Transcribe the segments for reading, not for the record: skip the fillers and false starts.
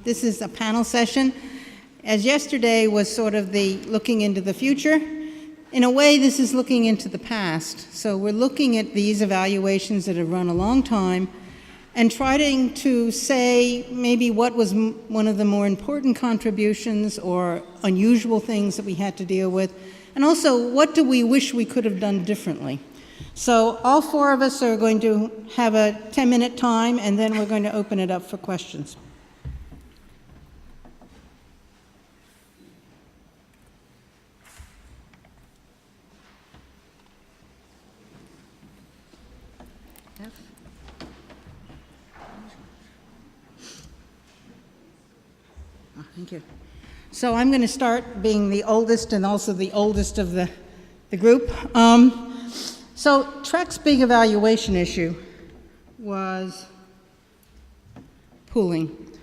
This is a panel session. As yesterday was sort of the looking into the future, in a way this is looking into the past. So we're looking at these evaluations that have run a long time and trying to say maybe what was one of the more important contributions or unusual things that we had to deal with, and also what do we wish we could have done differently. So all four of us are going to have a 10-minute time, and then we're going to open it up for questions. Thank you. So I'm going to start being the oldest and also the oldest of the group. So TREC's big evaluation issue was pooling,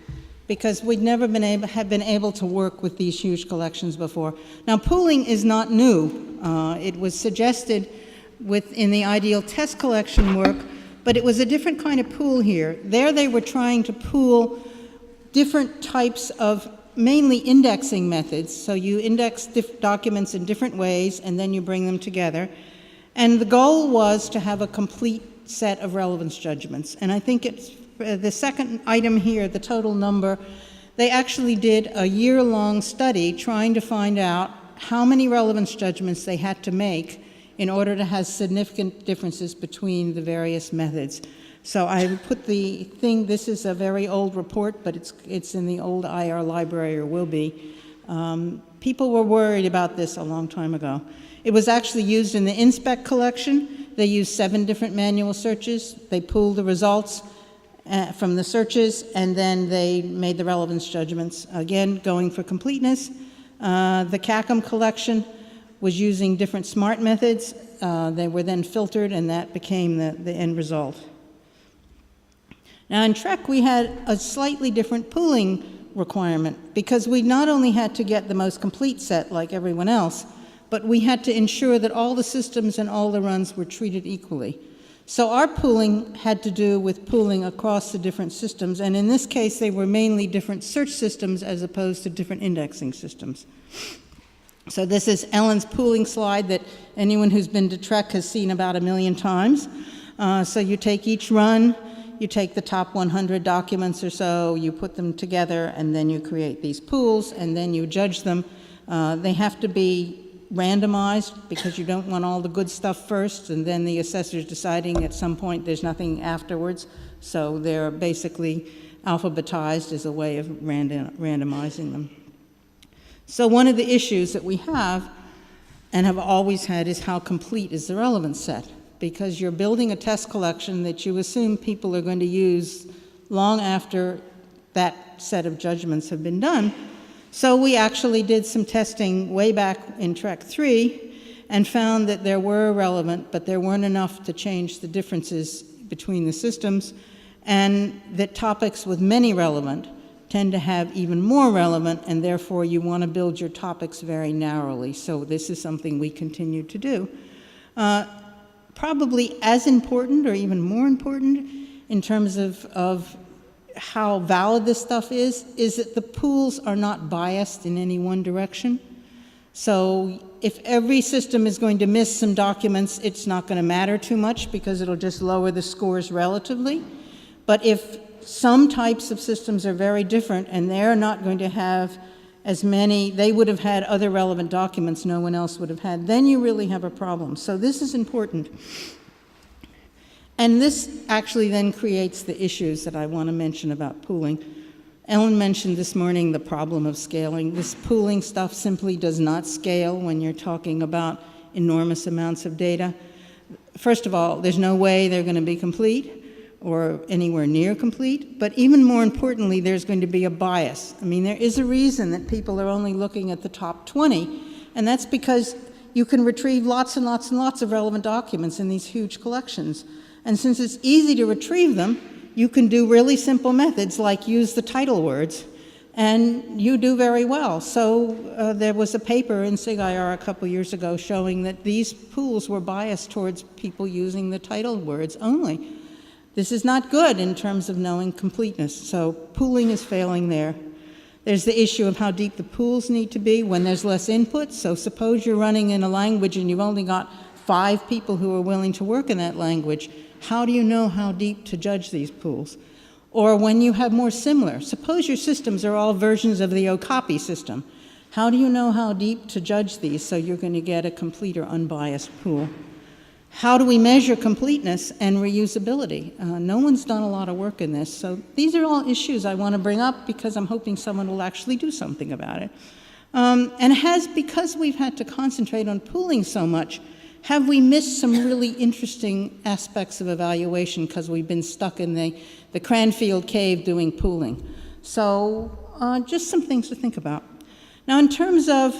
because we'd never been able to work with these huge collections before. Now, pooling is not new. It was suggested in the ideal test collection work, but it was a different kind of pool here. There they were trying to pool different types of mainly indexing methods. So you index documents in different ways and then you bring them together. And the goal was to have a complete set of relevance judgments. And I think it's the second item here, the total number, they actually did a year-long study trying to find out how many relevance judgments they had to make in order to have significant differences between the various methods. So I put the thing, this is a very old report, but it's in the old IR library, or will be. People were worried about this a long time ago. It was actually used in the InSpec collection. They used 7 different manual searches. They pooled the results from the searches, and then they made the relevance judgments, again, going for completeness. The CACM collection was using different SMART methods. They were then filtered, and that became the end result. Now in TREC, we had a slightly different pooling requirement, because we not only had to get the most complete set like everyone else, but we had to ensure that all the systems and all the runs were treated equally. So our pooling had to do with pooling across the different systems, and in this case they were mainly different search systems as opposed to different indexing systems. So this is Ellen's pooling slide that anyone who's been to TREC has seen about 1 million times. So you take each run, you take the top 100 documents or so, you put them together, and then you create these pools, and then you judge them. They have to be randomized, because you don't want all the good stuff first, and then the assessor's deciding at some point there's nothing afterwards. So they're basically alphabetized as a way of randomizing them. So one of the issues that we have, and have always had, is how complete is the relevance set? Because you're building a test collection that you assume people are going to use long after that set of judgments have been done. So we actually did some testing way back in TREC 3 and found that there were relevant, but there weren't enough to change the differences between the systems, and that topics with many relevant tend to have even more relevant, and therefore you want to build your topics very narrowly. So this is something we continue to do. Probably as important, or even more important, in terms of how valid this stuff is that the pools are not biased in any one direction. So if every system is going to miss some documents, it's not going to matter too much, because it'll just lower the scores relatively. But if some types of systems are very different and they're not going to have as many, they would have had other relevant documents no one else would have had, then you really have a problem. So this is important. And this actually then creates the issues that I want to mention about pooling. Ellen mentioned this morning the problem of scaling. This pooling stuff simply does not scale when you're talking about enormous amounts of data. First of all, there's no way they're going to be complete or anywhere near complete, but even more importantly, there's going to be a bias. I mean, there is a reason that people are only looking at the top 20, and that's because you can retrieve lots and lots and lots of relevant documents in these huge collections. And since it's easy to retrieve them, you can do really simple methods like use the title words, and you do very well. So there was a paper in SIG-IR a couple years ago showing that these pools were biased towards people using the title words only. This is not good in terms of knowing completeness, so pooling is failing there. There's the issue of how deep the pools need to be when there's less input. So suppose you're running in a language and you've only got 5 people who are willing to work in that language. How do you know how deep to judge these pools? Or when you have more similar, suppose your systems are all versions of the Okapi system. How do you know how deep to judge these so you're going to get a complete or unbiased pool? How do we measure completeness and reusability? No one's done a lot of work in this, so these are all issues I want to bring up because I'm hoping someone will actually do something about it. Because we've had to concentrate on pooling so much, have we missed some really interesting aspects of evaluation because we've been stuck in the Cranfield cave doing pooling? So just some things to think about. Now, in terms of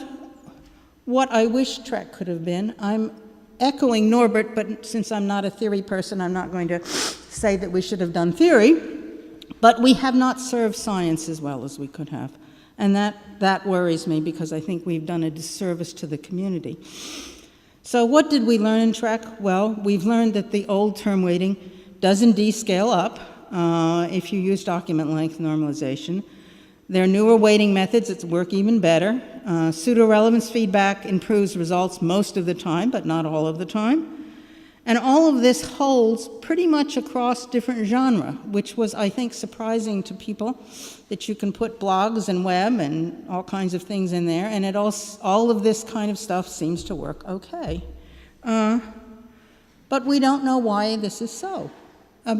what I wish TREC could have been, I'm echoing Norbert, but since I'm not a theory person, I'm not going to say that we should have done theory, but we have not served science as well as we could have. And that worries me because I think we've done a disservice to the community. So what did we learn in TREC? Well, we've learned that the old term weighting does indeed scale up if you use document length normalization. There are newer weighting methods that work even better. Pseudo-relevance feedback improves results most of the time, but not all of the time. And all of this holds pretty much across different genre, which was, I think, surprising to people, that you can put blogs and web and all kinds of things in there, and all of this kind of stuff seems to work okay. But we don't know why this is so.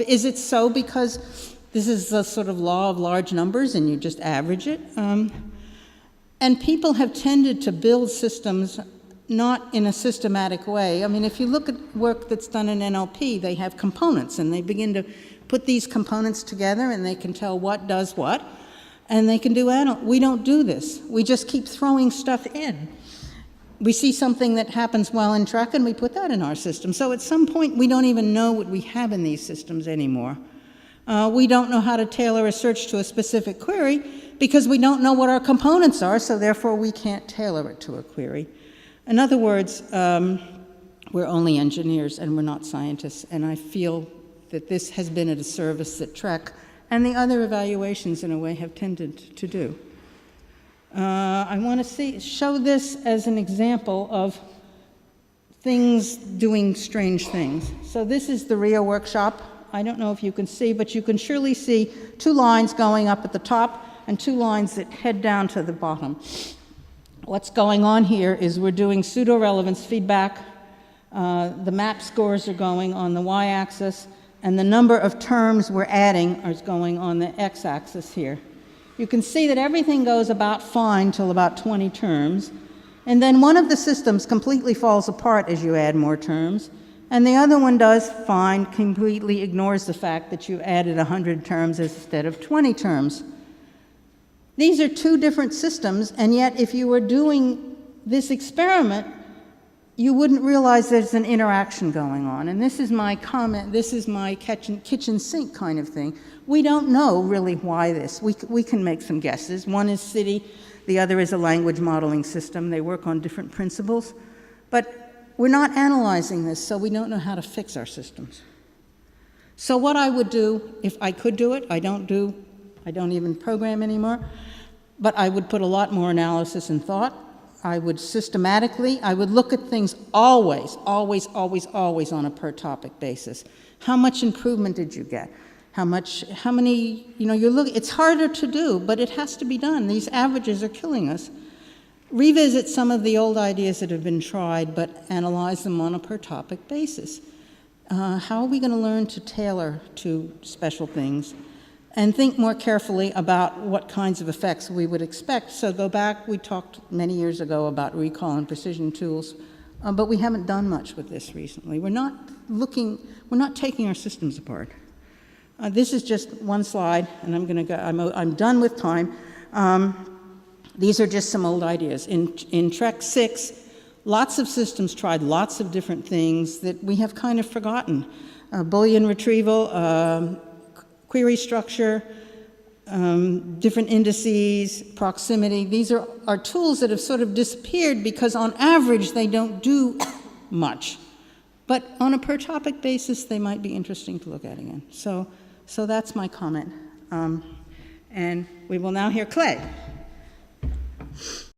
Is it so because this is a sort of law of large numbers and you just average it? And people have tended to build systems not in a systematic way. I mean, if you look at work that's done in NLP, they have components and they begin to put these components together and they can tell what does what, and they can do we don't do this. We just keep throwing stuff in. We see something that happens while in TREC and we put that in our system. So at some point, we don't even know what we have in these systems anymore. We don't know how to tailor a search to a specific query because we don't know what our components are, so therefore we can't tailor it to a query. In other words, we're only engineers and we're not scientists, and I feel that this has been a disservice that TREC and the other evaluations in a way have tended to do. I want to show this as an example of things doing strange things. So this is the RIO workshop. I don't know if you can see, but you can surely see 2 lines going up at the top and 2 lines that head down to the bottom. What's going on here is we're doing pseudo-relevance feedback. The map scores are going on the y-axis, and the number of terms we're adding is going on the x-axis here. You can see that everything goes about fine till about 20 terms, and then one of the systems completely falls apart as you add more terms, and the other one does fine, completely ignores the fact that you added 100 terms instead of 20 terms. These are 2 different systems, and yet if you were doing this experiment, you wouldn't realize there's an interaction going on. And this is my comment, this is my kitchen sink kind of thing. We don't know really why this. We can make some guesses. One is city, the other is a language modeling system. They work on different principles. But we're not analyzing this, so we don't know how to fix our systems. So what I would do, if I could do it, I don't even program anymore, but I would put a lot more analysis and thought. I would look at things always on a per topic basis. How much improvement did you get? How many, it's harder to do, but it has to be done. These averages are killing us. Revisit some of the old ideas that have been tried, but analyze them on a per topic basis. How are we going to learn to tailor to special things? And think more carefully about what kinds of effects we would expect. So go back, we talked many years ago about recall and precision tools, but we haven't done much with this recently. We're not taking our systems apart. This is just one slide, and I'm done with time. These are just some old ideas. In TREC 6, lots of systems tried lots of different things that we have kind of forgotten. Boolean retrieval, query structure, different indices, proximity. These are tools that have sort of disappeared because on average they don't do much. But on a per topic basis, they might be interesting to look at again. So that's my comment. And we will now hear Clay.